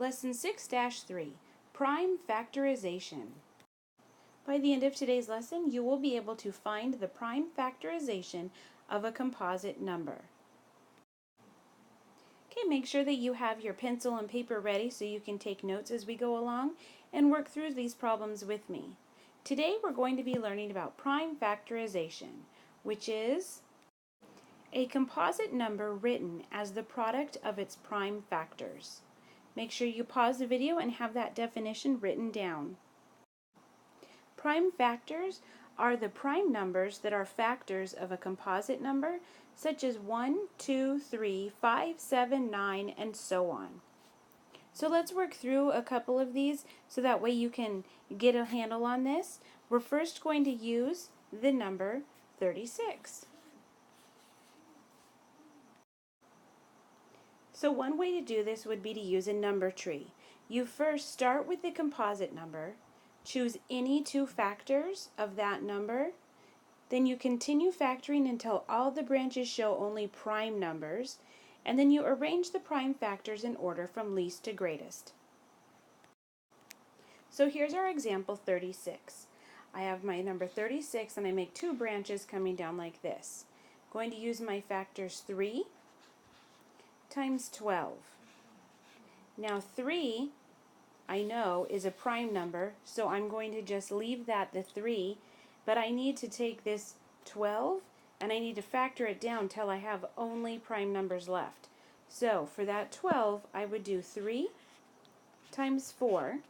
Lesson 6-3, Prime Factorization. By the end of today's lesson, you will be able to find the prime factorization of a composite number. Okay, make sure that you have your pencil and paper ready so you can take notes as we go along and work through these problems with me. Today we're going to be learning about prime factorization, which is a composite number written as the product of its prime factors. Make sure you pause the video and have that definition written down. Prime factors are the prime numbers that are factors of a composite number, such as 1, 2, 3, 5, 7, 9, and so on. So let's work through a couple of these so that way you can get a handle on this. We're first going to use the number 36. So one way to do this would be to use a number tree. You first start with the composite number, choose any two factors of that number, then you continue factoring until all the branches show only prime numbers, and then you arrange the prime factors in order from least to greatest. So here's our example 36. I have my number 36 and I make two branches coming down like this. I'm going to use my factors 3 times 12. Now 3, I know, is a prime number, so I'm going to just leave that the 3, but I need to take this 12 and I need to factor it down till I have only prime numbers left. So for that 12, I would do 3 times 4.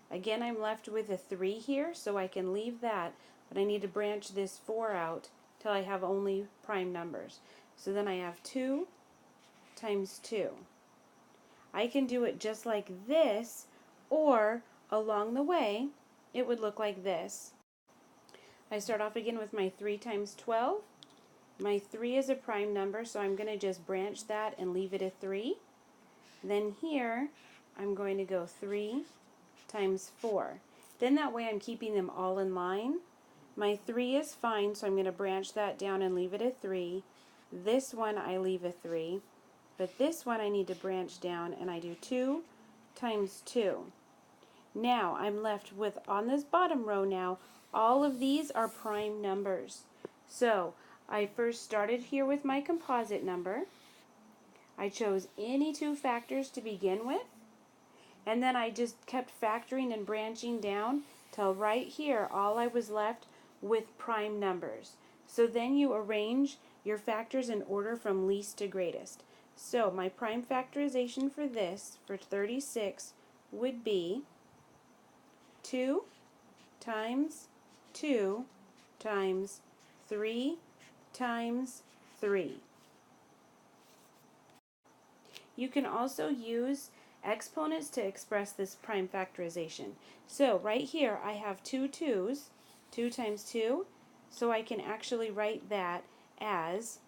Again, I'm left with a 3 here, so I can leave that, but I need to branch this 4 out till I have only prime numbers. So then I have 2 times 2. I can do it just like this, or along the way it would look like this. I start off again with my 3 times 12. My 3 is a prime number, so I'm going to just branch that and leave it a 3. Then here I'm going to go 3 times 4. Then that way I'm keeping them all in line. My 3 is fine, so I'm going to branch that down and leave it a 3. This one I leave a 3. But this one I need to branch down, and I do 2 times 2. Now I'm left with, on this bottom row now, all of these are prime numbers. So I first started here with my composite number. I chose any two factors to begin with, and then I just kept factoring and branching down till right here all I was left with prime numbers. So then you arrange your factors in order from least to greatest. So my prime factorization for this, for 36, would be 2 times 2 times 3 times 3. You can also use exponents to express this prime factorization. So right here I have two 2's, 2 times 2, so I can actually write that as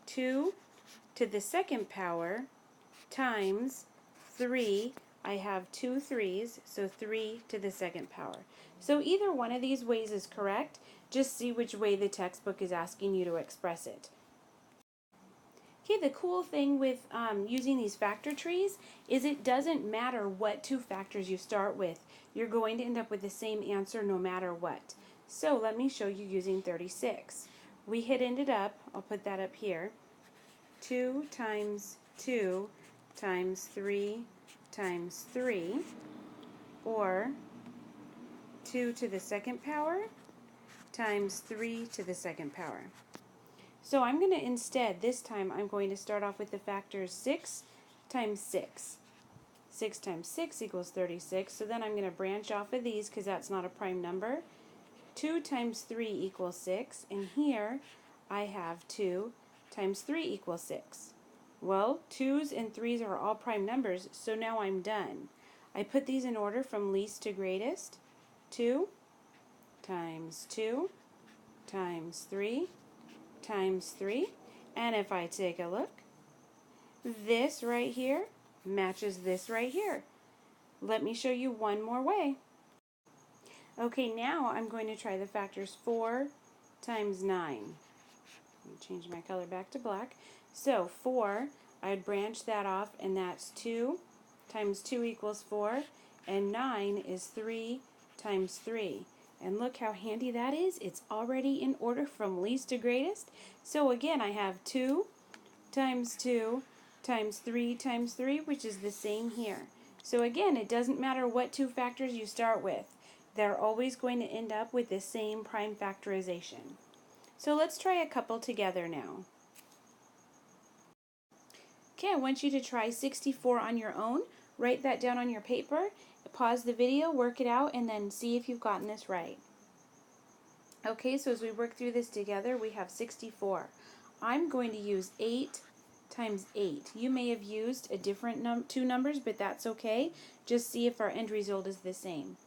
2 to the second power times 3. I have two 3's, so 3 to the second power. So either one of these ways is correct. Just see which way the textbook is asking you to express it. Okay, the cool thing with using these factor trees is it doesn't matter what two factors you start with. You're going to end up with the same answer no matter what. So let me show you using 36. We had ended up, I'll put that up here, 2 times 2 times 3 times 3, or 2 to the second power times 3 to the second power. So I'm going to instead, this time, I'm going to start off with the factors 6 times 6. 6 times 6 equals 36, so then I'm going to branch off of these because that's not a prime number. 2 times 3 equals 6, and here I have 2 times 3 equals 6. Well, 2's and 3's are all prime numbers, so now I'm done. I put these in order from least to greatest. 2 times 2 times 3 times 3, and if I take a look, this right here matches this right here. Let me show you one more way. Okay, now I'm going to try the factors 4 times 9. Let me change my color back to black. So 4, I'd branch that off, and that's 2 times 2 equals 4, and 9 is 3 times 3. And look how handy that is. It's already in order from least to greatest. So again, I have 2 times 2 times 3 times 3, which is the same here. So again, it doesn't matter what two factors you start with. They're always going to end up with the same prime factorization. So let's try a couple together now. Okay, I want you to try 64 on your own. Write that down on your paper, pause the video, work it out, and then see if you've gotten this right. Okay, so as we work through this together, we have 64. I'm going to use 8 times 8. You may have used a different two numbers, but that's okay. Just see if our end result is the same.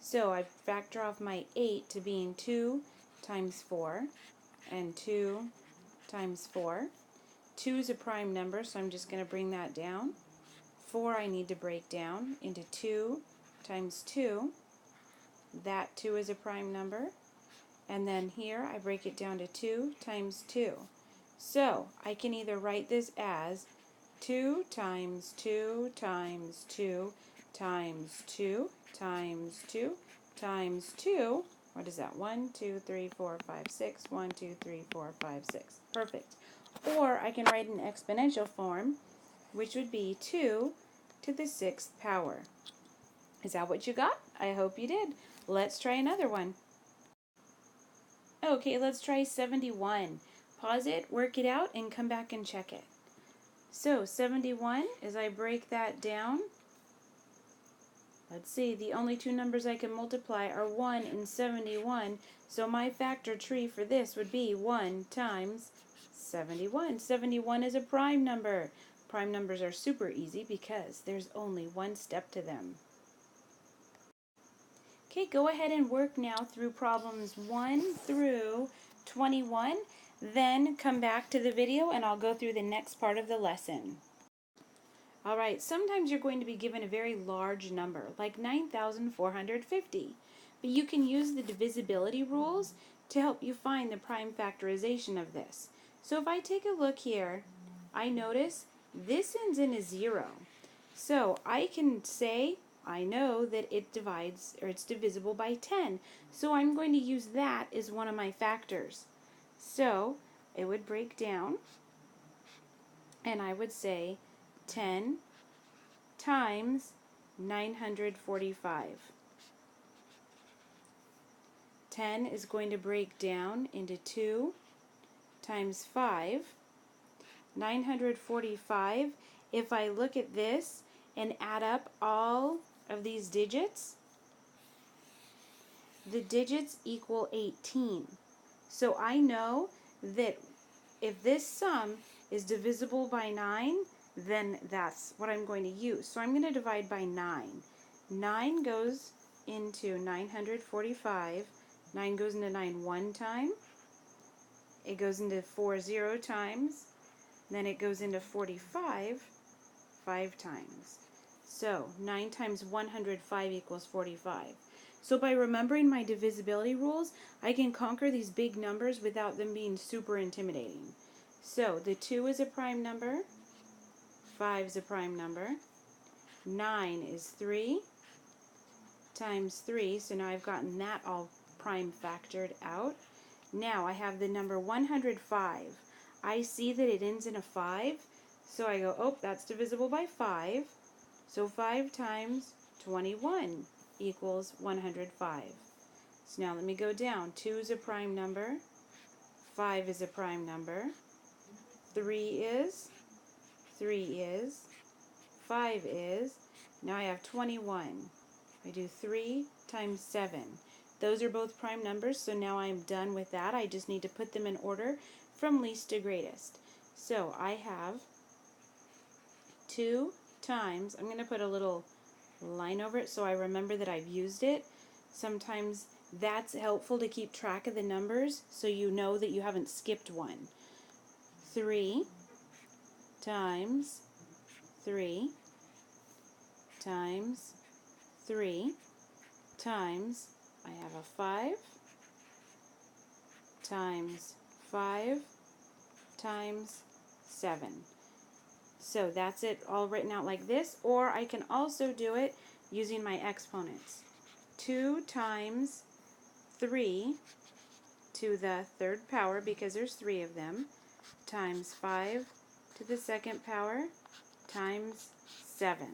So I factor off my 8 to being 2 times 4, and 2 times 4. 2 is a prime number, so I'm just going to bring that down. 4 I need to break down into 2 times 2. That 2 is a prime number. And then here I break it down to 2 times 2. So I can either write this as 2 times 2 times 2 times 2 times 2 times 2. What is that? 1, 2, 3, 4, 5, 6. 1, 2, 3, 4, 5, 6. Perfect. Or I can write in exponential form, which would be 2 to the 6th power. Is that what you got? I hope you did. Let's try another one. Okay, let's try 71. Pause it, work it out, and come back and check it. So 71, as I break that down, let's see, the only two numbers I can multiply are 1 and 71, so my factor tree for this would be 1 times 71. 71 is a prime number. Prime numbers are super easy because there's only one step to them. Okay, go ahead and work now through problems 1 through 21. Then come back to the video and I'll go through the next part of the lesson. Alright, sometimes you're going to be given a very large number, like 9,450. But you can use the divisibility rules to help you find the prime factorization of this. So if I take a look here, I notice this ends in a 0. So I can say, I know that it divides, or it's divisible by 10. So I'm going to use that as one of my factors. So it would break down, and I would say 10 times 945. 10 is going to break down into 2 times 5. 945, if I look at this and add up all of these digits, the digits equal 18. So I know that if this sum is divisible by 9, then that's what I'm going to use. So I'm going to divide by 9. 9 goes into 945. 9 goes into 9 one time. It goes into 4 0 times. Then it goes into 45 5 times. So 9 times 105 equals 45. So by remembering my divisibility rules, I can conquer these big numbers without them being super intimidating. So the 2 is a prime number, 5 is a prime number, 9 is 3 times 3, so now I've gotten that all prime factored out. Now I have the number 105. I see that it ends in a 5, so I go, oh, that's divisible by 5. So 5 times 21 equals 105. So now let me go down. 2 is a prime number. 5 is a prime number. 3 is. 3 is. 5 is. Now I have 21. I do 3 times 7. Those are both prime numbers, so now I'm done with that. I just need to put them in order from least to greatest. So I have 2 times, I'm going to put a little line over it so I remember that I've used it. Sometimes that's helpful to keep track of the numbers so you know that you haven't skipped one. 3 times 3 times 3 times, I have a 5 times 5 times 7. So that's it all written out like this, or I can also do it using my exponents. 2 times 3 to the third power, because there's 3 of them, times 5 to the second power times 7.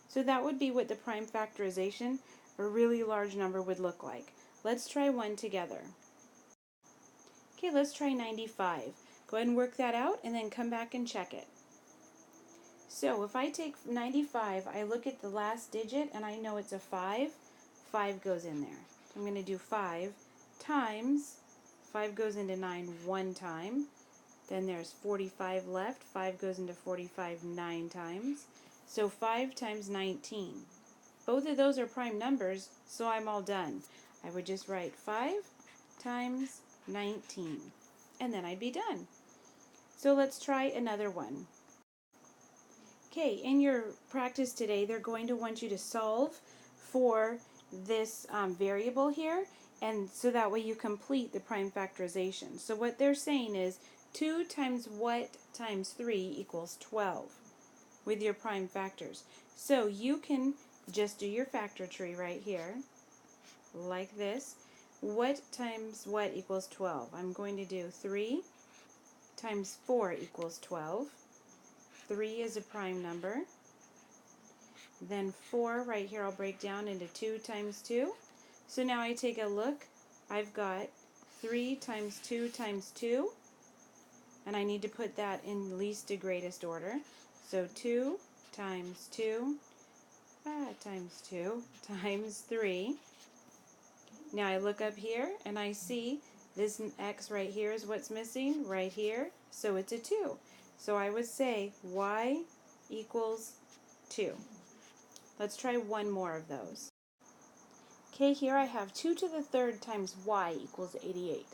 So that would be what the prime factorization, a really large number, would look like. Let's try one together. Okay, let's try 95. Go ahead and work that out and then come back and check it. So if I take 95, I look at the last digit and I know it's a 5. 5 goes in there. So I'm going to do 5 times, 5 goes into 9 one time. Then there's 45 left. 5 goes into 45 9 times. So 5 times 19. Both of those are prime numbers, so I'm all done. I would just write 5 times 19, and then I'd be done. So let's try another one. Okay, in your practice today, they're going to want you to solve for this variable here, and so that way you complete the prime factorization. So what they're saying is 2 times what times 3 equals 12 with your prime factors. So you can just do your factor tree right here, like this. What times what equals 12? I'm going to do 3 times 4 equals 12. 3 is a prime number. Then 4 right here I'll break down into 2 times 2. So now I take a look. I've got 3 times 2 times 2. And I need to put that in least to greatest order. So 2 times 2 times 2 times 3. Now I look up here and I see this x right here is what's missing right here, so it's a 2. So I would say y equals 2. Let's try one more of those. Okay, here I have 2 to the third times y equals 88.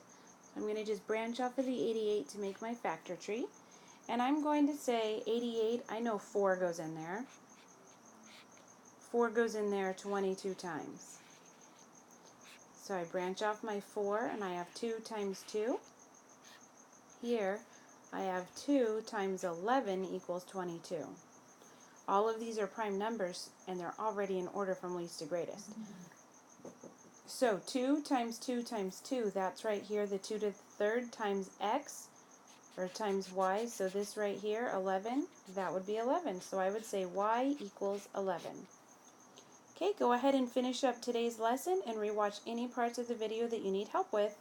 I'm going to just branch off of the 88 to make my factor tree. And I'm going to say 88, I know 4 goes in there. 4 goes in there 22 times. So I branch off my 4 and I have 2 times 2. Here I have 2 times 11 equals 22. All of these are prime numbers and they're already in order from least to greatest. So 2 times 2 times 2, that's right here, the 2 to the third times x, or times y, so this right here, 11, that would be 11. So I would say y equals 11. Okay, go ahead and finish up today's lesson and rewatch any parts of the video that you need help with.